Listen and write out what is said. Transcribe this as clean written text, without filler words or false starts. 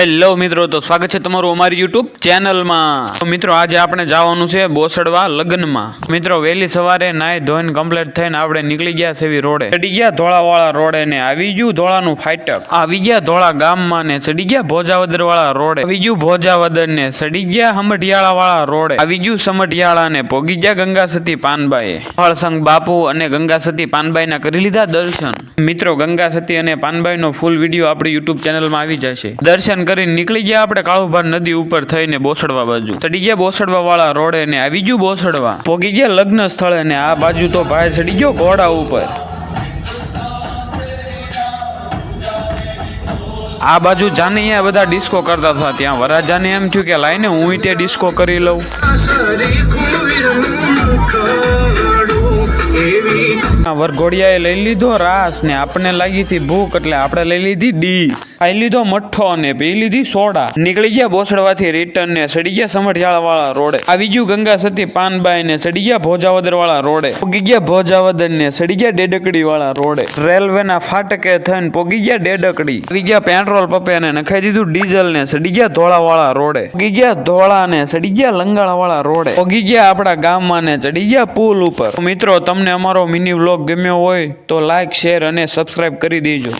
Hello મિત્રો, તો સ્વાગત છે તમારું અમારી યુટ્યુબ ચેનલમાં। તો મિત્રો આજે આપણે જવાનું છે બોસડવા લગ્નમાં। મિત્રો વહેલી સવારે નાઈ ધોઈને કમ્પ્લીટ થઈને આપણે નીકળી ગયા સેવી રોડે, ચડી ગયા ધોળાવાળા રોડે ને આવી ગયું ધોળાનું ફાટક, આવી ગયા ધોળા ગામમાં ને ચડી ગયા ભોજાવદર વાળા રોડે, આવી ગયું ભોજાવદર ને ચડી ગયા સમઢિયાળા વાળા રોડે, આવી ગયું સમઢિયાળા ને પોગી ગયા ગંગા સતી પાનબાઈએ। ફળસંગ બાપુ અને ગંગા સતી પાનબાઈ ના કરી લીધા દર્શન। મિત્રો ગંગા સતી અને પાનબાઈ નો ફૂલ વિડીયો આપણી યુટ્યુબ ચેનલમાં આવી જશે। દર્શન કરીને નીકળી ગયા આપણે કાળુભાર નદી ઉપર થઈને બોસડવા બાજુ, ચડી ગયા બોસડવા વાળા રોડે ને આવી ગયું બોસડવા, પોગી ગયા લગ્ન સ્થળે ને આ બાજુ તો ભાઈ ચડી ગયો ઘોડા ઉપર। આ બાજુ જાનૈયા બધા ડિસ્કો કરતા હતા, ત્યાં વરાજાને એમ થયું કે લાઈને હું તે ડિસ્કો કરી લઉં। વરઘોડિયાએ લઈ લીધો રાસ ને આપણને લાગી હતી ભૂખ એટલે આપણે લઈ લીધી ડીશ, ખાઈ લીધો મઠ્ઠો ને પી લીધી સોડા। નીકળી ગયા બોસડવાથી રિટર્ન ને ચડી ગયા સમઢિયાળા વાળા રોડે, આવી ગયું ગંગા સતી પાનબાઈ ને ચડી ગયા ભોજાવદર વાળા રોડે, પોગી ગયા ભોજાવદર ને ચડી ગયા ડેડકડી વાળા રોડે, રેલવે ના ફાટકે થઈને પોગી ગયા ડેડકડી, આવી ગયા પેટ્રોલ પંપે ને નખાઈ દીધું ડીઝલ ને ચડી ગયા ધોળા વાળા રોડે, પોગી ગયા ધોળા ને ચડી ગયા લંગાળા વાળા રોડે, પોગી ગયા આપણા ગામમાં ને ચડી ગયા પુલ ઉપર। મિત્રો તમને અમારો મિની વ્લોગ ગમ્યો હોય તો લાઈક, શેર અને સબસ્ક્રાઇબ કરી દેજો।